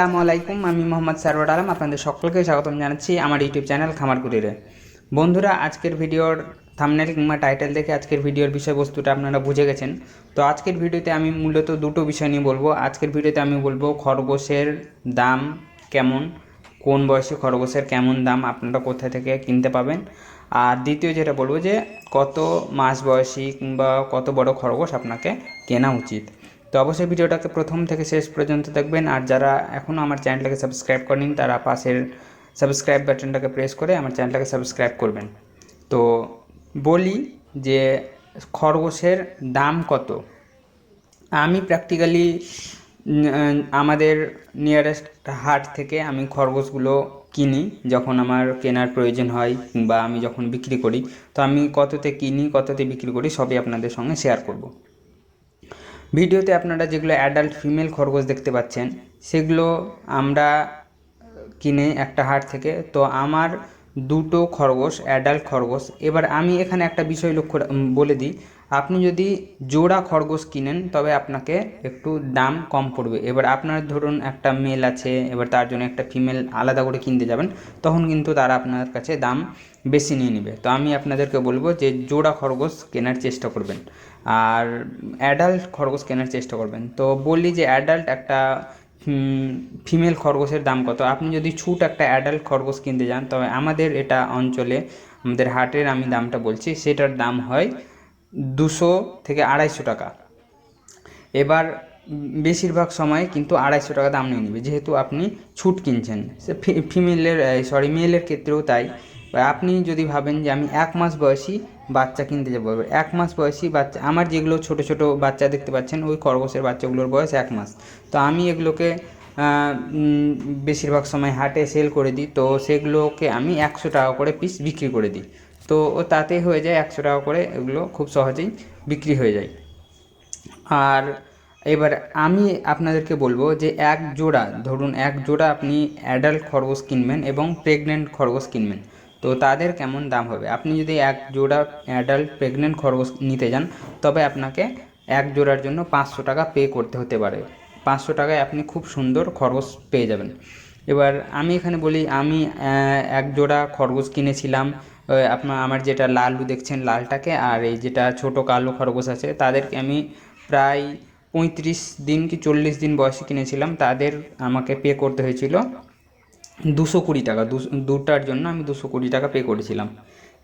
আসসালামু আলাইকুম, আমি মোহাম্মদ সারওয়ার আলম। আপনাদের সকলকে স্বাগতম জানাচ্ছি আমার ইউটিউব চ্যানেল খামার কুটিরে। বন্ধুরা, আজকের ভিডিওর থাম্বনেল কিংবা টাইটেল দেখে আজকের ভিডিওর বিষয়বস্তুটা আপনারা বুঝে গেছেন। তো আজকের ভিডিওতে আমি মূলত দুটো বিষয় নিয়ে বলবো। আজকের ভিডিওতে আমি বলবো খরগোশের দাম কেমন, কোন বয়সে খরগোশের কেমন দাম, আপনারা কোথা থেকে কিনতে পাবেন। আর দ্বিতীয় যেটা বলবো যে কত মাস বয়সী কিংবা কত বড় খরগোশ আপনাকে কেনা উচিত। তো অবশ্যই ভিডিওটাকে প্রথম থেকে শেষ পর্যন্ত দেখবেন। আর যারা এখনও আমার চ্যানেলটাকে সাবস্ক্রাইব করেনি তারা পাশের সাবস্ক্রাইব বাটনটাকে প্রেস করে আমার চ্যানেলটাকে সাবস্ক্রাইব করবেন। তো বলি যে খরগোশের দাম কত। আমি প্র্যাকটিক্যালি আমাদের নিয়ারেস্ট হাট থেকে আমি খরগোশগুলো কিনি যখন আমার কেনার প্রয়োজন হয় কিংবা আমি যখন বিক্রি করি। তো আমি কততে কিনি কততে বিক্রি করি সবই আপনাদের সঙ্গে শেয়ার করব। ভিডিওতে আপনারা যেগুলো অ্যাডাল্ট ফিমেল খরগোশ দেখতে পাচ্ছেন সেগুলো আমরা কিনে একটা হাট থেকে। তো আমার দুটো খরগোশ অ্যাডাল্ট খরগোশ। এবার আমি এখানে একটা বিষয় বলে দিই, আপনি যদি জোড়া খরগোশ কিনেন তবে আপনাকে একটু দাম কম পড়বে। এবার আপনার ধরুন একটা মেল আছে, এবার তার জন্য একটা ফিমেল আলাদা করে কিনতে যাবেন, তখন কিন্তু তারা আপনার কাছে দাম বেশি নিয়ে নেবে। তো আমি আপনাদেরকে বলবো যে জোড়া খরগোশ কেনার চেষ্টা করবেন আর অ্যাডাল্ট খরগোশ কেনার চেষ্টা করবেন। তো বললি যে অ্যাডাল্ট একটা ফিমেল খরগোশের দাম কত। আপনি যদি ছুট একটা অ্যাডাল্ট খরগোশ কিনতে যান তবে আমাদের এটা অঞ্চলে, আমাদের হাটের আমি দামটা বলছি, সেটার দাম হয় 200 থেকে 250 টাকা। এবার বেশিরভাগ সময় কিন্তু 250 টাকা দাম নিয়ে নেবে, যেহেতু আপনি ছুট কিনছেন। সে মেলের ক্ষেত্রেও তাই। আপনি যদি ভাবেন যে আমি 1 মাস বয়সী বাচ্চা কিনতে যাবো, 1 মাস বয়সী বাচ্চা, আমার যেগুলো ছোট ছোট বাচ্চা দেখতে পাচ্ছেন ওই খরগোশের বাচ্চাগুলোর বয়স 1 মাস। তো আমি এগুলোকে বেশিরভাগ সময় হাটে সেল করে দিই। তো সেগুলোকে আমি 100 টাকা করে পিস বিক্রি করে দিই। তো তাতেই হয়ে যায় 100 টাকা করে, এগুলো খুব সহজেই বিক্রি হয়ে যায়। আর এবার আমি আপনাদেরকে বলবো যে ধরুন এক জোড়া আপনি অ্যাডাল্ট খরগোশ কিনবেন এবং প্রেগনেন্ট খরগোশ কিনবেন, তো তাদের কেমন দাম হবে। আপনি যদি এক জোড়া অ্যাডাল্ট প্রেগনেন্ট খরগোশ নিতে যান তবে আপনাকে এক জোড়ার জন্য 500 টাকা পে করতে হতে পারে। 500 টাকায় আপনি খুব সুন্দর খরগোশ পেয়ে যাবেন। এবার আমি এখানে বলি, আমি এক জোড়া খরগোশ কিনেছিলাম। আমার যেটা লালু দেখছেন লালটাকে, আর এই যেটা ছোট কালো খরগোশ আছে তাদেরকে আমি প্রায় 35 দিন কি 40 দিন বয়সে কিনেছিলাম। তাদের আমাকে পে করতে হয়েছিল 220 টাকা। দুটার জন্য আমি 220 টাকা পে করেছিলাম।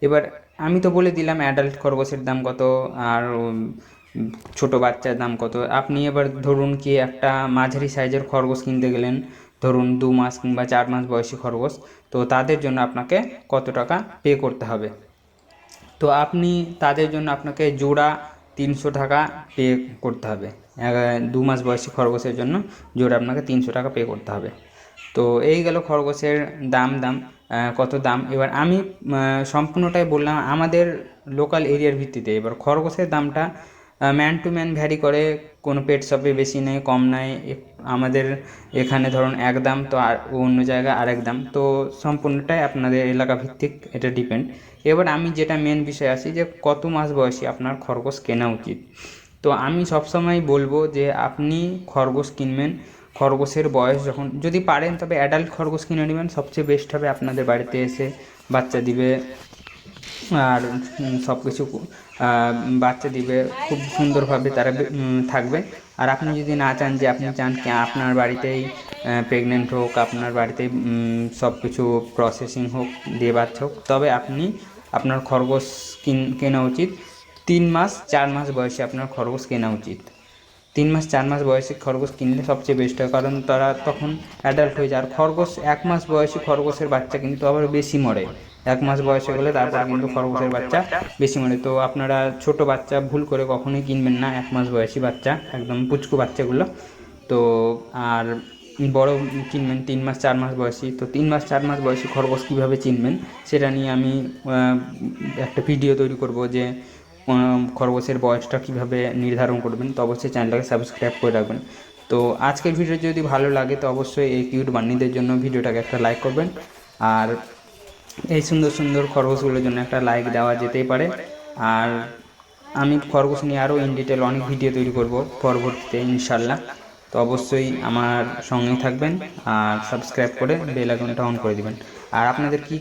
এবার আমি তো বলে দিলাম অ্যাডাল্ট খরগোশের দাম কত আর ছোট বাচ্চার দাম কত। আপনি এবার ধরুন কি একটা মাঝারি সাইজের খরগোশ কিনতে গেলেন, ধরুন 2 মাস কিংবা 4 মাস বয়সী খরগোশ, তো তাদের জন্য আপনাকে কত টাকা পে করতে হবে। তো আপনি তাদের জন্য আপনাকে জোড়া 300 টাকা পে করতে হবে। 2 মাস বয়সী খরগোশের জন্য জোড়া আপনাকে 300 টাকা পে করতে হবে। তো এই গেল খরগোশের কত দাম। এবার আমি সম্পূর্ণটাই বললাম আমাদের লোকাল এরিয়ার ভিত্তিতে। এবার খরগোশের দামটা ম্যান টু ম্যান ভ্যারি করে, কোনো পেট শপে বেশি নেই কম নাই। আমাদের এখানে ধরুন এক দাম, তো আর অন্য জায়গায় আরেক দাম। তো সম্পূর্ণটাই আপনাদের এলাকা ভিত্তিক এটা ডিপেন্ড। এবার আমি যেটা মেন বিষয় আসি যে কত মাস বয়সী আপনার খরগোশ কেনা উচিত। তো আমি সবসময় বলবো যে আপনি খরগোশ কিনবেন, খরগোশের বয়স যখন, যদি পারেন তবে অ্যাডাল্ট খরগোশ কিনে নেবেন, সবচেয়ে বেস্ট হবে। আপনাদের বাড়িতে এসে বাচ্চা দিবে আর সব কিছু বাচ্চা দিবে, খুব সুন্দরভাবে তারা থাকবে। আর আপনি যদি না চান, যে আপনি চান কি আপনার বাড়িতেই প্রেগনেন্ট হোক, আপনার বাড়িতেই সব কিছু প্রসেসিং হোক, দিয়ে বাচ্চা হোক, তবে আপনি আপনার খরগোশ কেনা উচিত 3 মাস 4 মাস বয়সে আপনার খরগোশ কেনা উচিত। 3 মাস 4 মাস বয়সে খরগোশ কিনলে সবচেয়ে বেস্ট হয়, কারণ তারা তখন অ্যাডাল্ট হয়ে যায়। আর খরগোশ 1 মাস বয়সী খরগোশের বাচ্চা কিন্তু আবার বেশি মরে। 1 মাস বয়সে গেলে তারপর কিন্তু খরগোশের বাচ্চা বেশি মরে। তো আপনারা ছোট বাচ্চা ভুল করে কখনোই কিনবেন না, 1 মাস বয়সী বাচ্চা, একদম পুচকু বাচ্চাগুলো। তো আর বড় কিনবেন 3 মাস 4 মাস বয়সী। তো 3 মাস 4 মাস বয়সী খরগোশ কীভাবে চিনবেন সেটা নিয়ে আমি একটা ভিডিও তৈরি করব, যে খরগোশের বয়সটা কীভাবে নির্ধারণ করবেন। তো অবশ্যই চ্যানেলটাকে সাবস্ক্রাইব করে রাখবেন। তো আজকের ভিডিও যদি ভালো লাগে তো অবশ্যই এই কিউট বান্নিদের জন্য ভিডিওটাকে একটা লাইক করবেন। আর এই সুন্দর সুন্দর খরগোশগুলোর জন্য একটা লাইক দেওয়া যেতেই পারে। আর আমি খরগোশ নিয়ে আরও ইন ডিটেল অনেক ভিডিও তৈরি করব পরবর্তীতে ইনশাল্লাহ। তো অবশ্যই আমার সঙ্গেই থাকবেন আর সাবস্ক্রাইব করে বেল আইকনটা অন করে দিবেন। আর আপনাদের কি